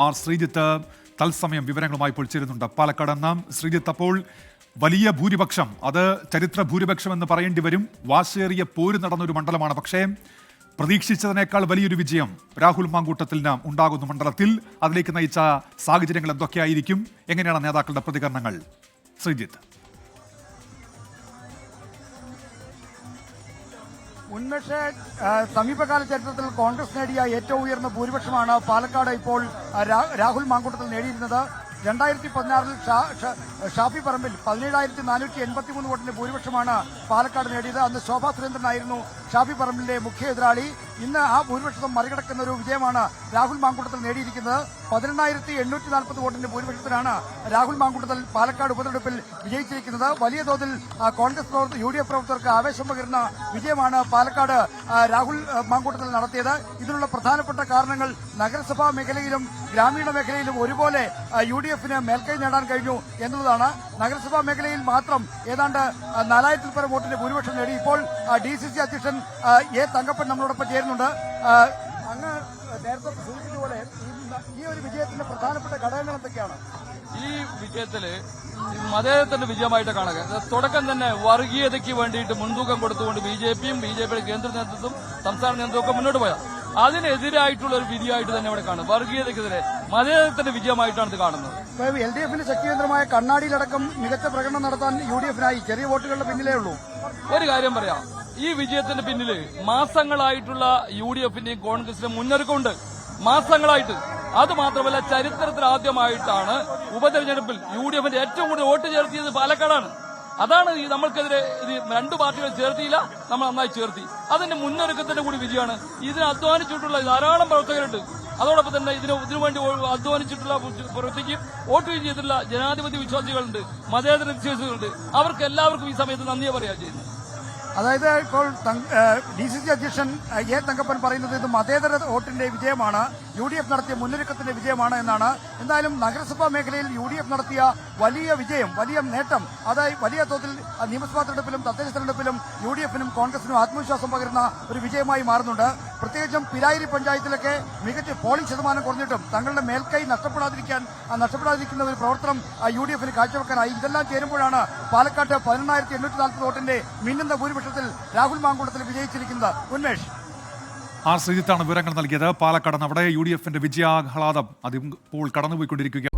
R Sreejith തത്സമയം വിവരങ്ങളുമായി ഇപ്പോൾ ചേരുന്നുണ്ട്. പാലക്കാട് നിന്ന് ശ്രീജിത്ത്, അപ്പോൾ വലിയ ഭൂരിപക്ഷം, അത് ചരിത്ര ഭൂരിപക്ഷം എന്ന് പറയേണ്ടി വരും, വാശേറിയ പോര് നടന്നൊരു മണ്ഡലമാണ്. പക്ഷേ പ്രതീക്ഷിച്ചതിനേക്കാൾ വലിയൊരു വിജയം രാഹുൽ മാങ്കൂട്ടത്തിന് ഉണ്ടാകുന്ന മണ്ഡലത്തിൽ അതിലേക്ക് നയിച്ച സാഹചര്യങ്ങൾ എന്തൊക്കെയായിരിക്കും? എങ്ങനെയാണ് നേതാക്കളുടെ പ്രതികരണങ്ങൾ? ശ്രീജിത്ത്. ഉന്മേഷ്, സമീപകാല ചരിത്രത്തിൽ കോൺഗ്രസ് നേടിയ ഏറ്റവും ഉയർന്ന ഭൂരിപക്ഷമാണ് പാലക്കാട് ഇപ്പോൾ രാഹുൽ മാങ്കൂട്ടത്തിൽ നേടിയിരുന്നത്. 2016 ഷാഫി പറമ്പിൽ 17,483 വോട്ടിന്റെ ഭൂരിപക്ഷമാണ് പാലക്കാട് നേടിയത്. അന്ന് ശോഭാ സുരേന്ദ്രനായിരുന്നു ഷാഫി പറമ്പിലിന്റെ മുഖ്യ എതിരാളി. ഇന്ന് ആ ഭൂരിപക്ഷം മറികടക്കുന്ന ഒരു വിജയമാണ് രാഹുൽ മാങ്കൂട്ടത്തിൽ നേടിയിരിക്കുന്നത്. 11,840 വോട്ടിന്റെ ഭൂരിപക്ഷത്തിലാണ് രാഹുൽ മാങ്കൂട്ടത്തിൽ പാലക്കാട് ഉപതെരഞ്ഞെടുപ്പിൽ വിജയിച്ചിരിക്കുന്നത്. വലിയ തോതിൽ കോൺഗ്രസ് UDF പ്രവർത്തകർക്ക് ആവേശം പകരുന്ന വിജയമാണ് പാലക്കാട് രാഹുൽ മാങ്കൂട്ടത്തിൽ നടത്തിയത്. ഇതിനുള്ള പ്രധാനപ്പെട്ട കാരണങ്ങൾ നഗരസഭാ മേഖലയിലും ഗ്രാമീണ മേഖലയിലും ഒരുപോലെ UDFന് മേൽക്കൈ നേടാൻ കഴിഞ്ഞു എന്നുള്ളതാണ്. നഗരസഭാ മേഖലയിൽ മാത്രം ഏതാണ്ട് 4,000 പരം വോട്ടിന്റെ ഭൂരിപക്ഷം നേടി. ഇപ്പോൾ DCC അധ്യക്ഷൻ A തങ്കപ്പൻ നമ്മളോടൊപ്പം ചേരുന്നുണ്ട്. അങ്ങ് നേരത്തെ സൂചിപ്പിച്ചതുപോലെ ഈ ഒരു വിജയത്തിന്റെ പ്രധാനപ്പെട്ട ഘടകങ്ങൾ എന്തൊക്കെയാണ്? ഈ വിജയത്തില് മതേതരത്തിന്റെ വിജയമായിട്ട് കാണുക. തുടക്കം തന്നെ വർഗീയതയ്ക്ക് വേണ്ടിയിട്ട് മുൻതൂക്കം കൊടുത്തുകൊണ്ട് BJPയുടെ കേന്ദ്ര നേതൃത്വം സംസ്ഥാന നേതൃത്വമൊക്കെ മുന്നോട്ട് പോയത്. അതിനെതിരായിട്ടുള്ള ഒരു വിധിയായിട്ട് തന്നെ ഇവിടെ കാണും. വർഗീയതയ്ക്കെതിരെ മതേതരത്തിന്റെ വിജയമായിട്ടാണ് ഇത് കാണുന്നത്. LDFന്റെ ശക്തികേന്ദ്രമായ കണ്ണാടിയിലടക്കം മികച്ച പ്രകടനം നടത്താൻ UDFനായി. ചെറിയ വോട്ടുകളുടെ പിന്നിലേ ഉള്ളൂ. ഒരു കാര്യം പറയാം, ഈ വിജയത്തിന്റെ പിന്നില് മാസങ്ങളായിട്ടുള്ള UDFന്റെയും കോൺഗ്രസിന്റെയും മുന്നൊരുക്കമുണ്ട്. മാസങ്ങളായിട്ട്. അതുമാത്രമല്ല, ചരിത്രത്തിൽ ആദ്യമായിട്ടാണ് ഉപതെരഞ്ഞെടുപ്പിൽ UDFന്റെ ഏറ്റവും കൂടുതൽ വോട്ട് ചേർത്തിയത് പാലക്കാടാണ്. അതാണ് ഈ നമ്മൾക്കെതിരെ ഇത് രണ്ടു പാർട്ടികൾ ചേർത്തിയില്ല, നമ്മൾ നന്നായി ചേർത്തി. അതിന്റെ മുന്നൊരുക്കത്തിന്റെ കൂടി വിജയമാണ്. ഇതിന് അധ്വാനിച്ചിട്ടുള്ള ധാരാളം പ്രവർത്തകരുണ്ട്. അതോടൊപ്പം തന്നെ ഇതിനുവേണ്ടി അധ്വാനിച്ചിട്ടുള്ള പ്രവർത്തിക്കും വോട്ട് ചെയ്തിട്ടുള്ള ജനാധിപത്യ വിശ്വാസികളുണ്ട്, മതേതര വിശ്വാസികളുണ്ട്. അവർക്ക് എല്ലാവർക്കും ഈ സമയത്ത് നന്ദിയെ പറയാൻ ചെയ്യുന്നത്. അതായത് ഇപ്പോൾ DCC അധ്യക്ഷൻ A തങ്കപ്പൻ പറയുന്നത് ഇത് മതേതര വോട്ടിന്റെ വിജയമാണ്, UDF നടത്തിയ മുന്നൊരുക്കത്തിന്റെ വിജയമാണ് എന്നാണ്. എന്തായാലും നഗരസഭാ മേഖലയിൽ UDF നടത്തിയ വലിയ വിജയം, വലിയ നേട്ടം, അതായത് വലിയ തോതിൽ നിയമസഭാ തെരഞ്ഞെടുപ്പിലും തദ്ദേശ തെരഞ്ഞെടുപ്പിലും UDFനും കോൺഗ്രസിനും ആത്മവിശ്വാസം പകരുന്ന ഒരു വിജയമായി മാറുന്നുണ്ട്. പ്രത്യേകിച്ചും പിരായിരി പഞ്ചായത്തിലൊക്കെ മികച്ച പോളിംഗ് ശതമാനം കുറഞ്ഞിട്ടും തങ്ങളുടെ മേൽക്കൈ നഷ്ടപ്പെടാതിരിക്കുന്ന ഒരു പ്രവർത്തനം UDFന് കാഴ്ചവെക്കാനായി. ഇതെല്ലാം ചേരുമ്പോഴാണ് പാലക്കാട്ട് 11,840 വോട്ടിന്റെ മിന്നുന്ന ഭൂരിപക്ഷത്തിൽ രാഹുൽ മാങ്കൂട്ടത്തിൽ വിജയിച്ചിരിക്കുന്നത്. ഉന്മേഷ്. ആർ ശ്രീജിത്താണ് വിവരങ്ങൾ നൽകിയത്. പാലക്കാട് അവിടെ UDFന്റെ വിജയാഹ്ലാദം അതിപ്പോൾ കടന്നുപോയിക്കൊണ്ടിരിക്കുകയാണ്.